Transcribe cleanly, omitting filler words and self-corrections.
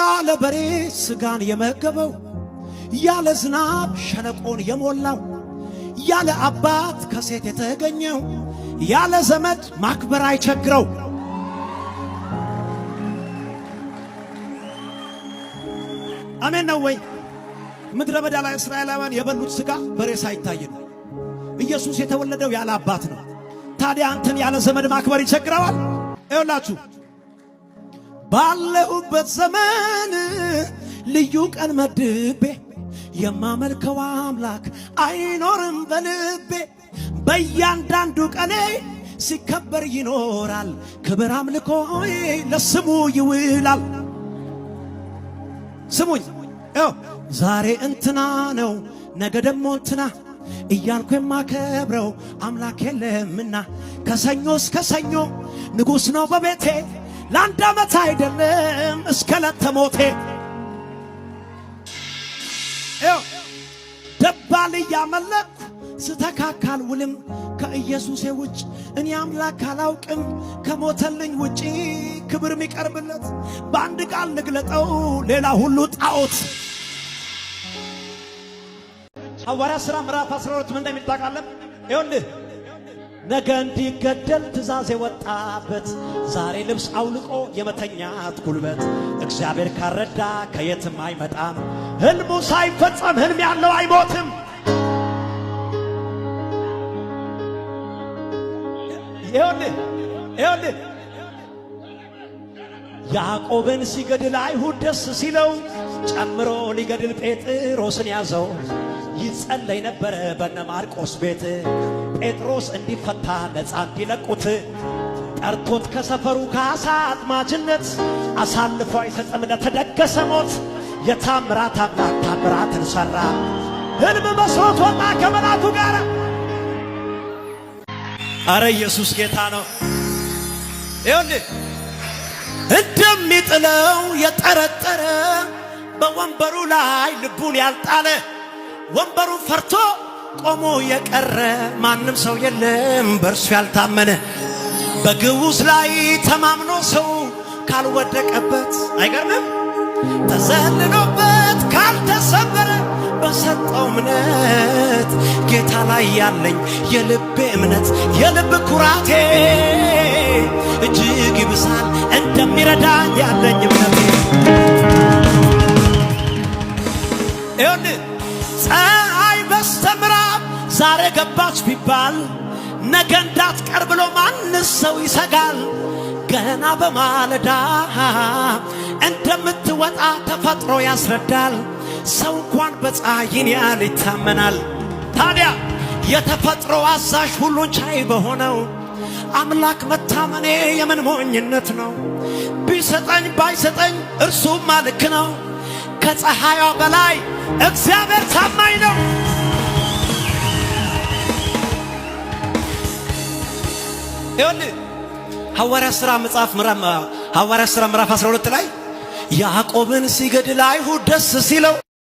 ያለ በሬ ስጋን የመገበው ያለ ዝናብ ሸለቆን የሞላው ያለ አባት ከሴት የተገኘው ያለ ዘመድ ማክበር አይቸግረው። አሜን ነው ወይ? ምድረ በዳ ላይ እስራኤላውያን የበሉት ስጋ በሬ ሳይታይ ነው። ኢየሱስ የተወለደው ያለ አባት ነው። ታዲያ አንተን ያለ ዘመድ ማክበር ይቸግረዋል? ይኸውላችሁ ባለሁበት ዘመን ልዩ ቀን መድቤ የማመልከው አምላክ አይኖርም በልቤ። በእያንዳንዱ ቀኔ ሲከበር ይኖራል፣ ክብር አምልኮዬ ለስሙ ይውላል። ስሙኝ፣ ዛሬ እንትና ነው ነገ ደሞ እንትና እያልኩ የማከብረው አምላክ የለምና ከሰኞ እስከ ሰኞ ንጉሥ ነው በቤቴ። ለአንድ ዓመት አይደለም እስከ ዕለተ ሞቴ። ደባል እያመለኩ ስተካካል ውልም ከኢየሱሴ ውጭ እኔ አምላክ አላውቅም። ከሞተልኝ ውጪ ክብር የሚቀርብለት በአንድ ቃል ልግለጠው ሌላ ሁሉ ጣዖት። ሐዋርያት ሥራ ምዕራፍ 12 ምን እንደሚል ታውቃለህ? ይኸውልህ ነገ እንዲገደል ትእዛዝ የወጣበት ዛሬ ልብስ አውልቆ የመተኛት ጉልበት እግዚአብሔር ካረዳ ከየትም አይመጣም። ሕልሙ ሳይፈጸም ሕልም ያለው አይሞትም። ይኸውልህ ያዕቆብን ሲገድል አይሁድ ደስ ሲለው ጨምሮ ሊገድል ጴጥሮስን ያዘው። ይጸለይ ነበረ በነ ማርቆስ ቤት ጴጥሮስ እንዲፈታ ነፃ እንዲለቁት። ጠርቶት ከሰፈሩ ከአሳ አጥማጅነት አሳልፎ አይሰጥም ለተደገሰ ሞት። የታምራት አምላክ ታምራትን ሠራ። ሕልም መስሎት ወጣ ከመላኩ ጋር። አረ ኢየሱስ ጌታ ነው። ይኸውልህ እንደሚጥለው የጠረጠረ በወንበሩ ላይ ልቡን ያልጣለ ወንበሩን ፈርቶ ቆሞ የቀረ ማንም ሰው የለም በእርሱ ያልታመነ። በግዑዝ ላይ ተማምኖ ሰው ካልወደቀበት አይገርምም። ተዘልሎበት ካልተሰበረ በሰጠው እምነት ጌታ ላይ ያለኝ የልቤ እምነት የልብ ኩራቴ እጅግ ይብሳል እንደሚረዳኝ ያለኝ እምነቴ። ይኸውልህ ፀሐይ በስተምዕራብ ዛሬ ገባች ቢባል ነገ እንዳትቀር ብሎ ማንስ ሰው ይሰጋል? ገና በማለዳ እንደምትወጣ ተፈጥሮ ያስረዳል። ሰው እንኳን በፀሐይን ያህል ይታመናል። ታዲያ የተፈጥሮ አዛዥ ሁሉን ቻይ በሆነው አምላክ መታመኔ የምን ሞኝነት ነው? ቢሰጠኝ ባይሰጠኝ እርሱማ ልክ ነው። ከፀሐይዋ በላይ እግዚአብሔር ታማኝ ነው። ይኸውልህ ሐዋርያት ሥራ ምዕራፍ 12 ላይ ያዕቆብን ሲገድል አይሁድ ደስ ሲለው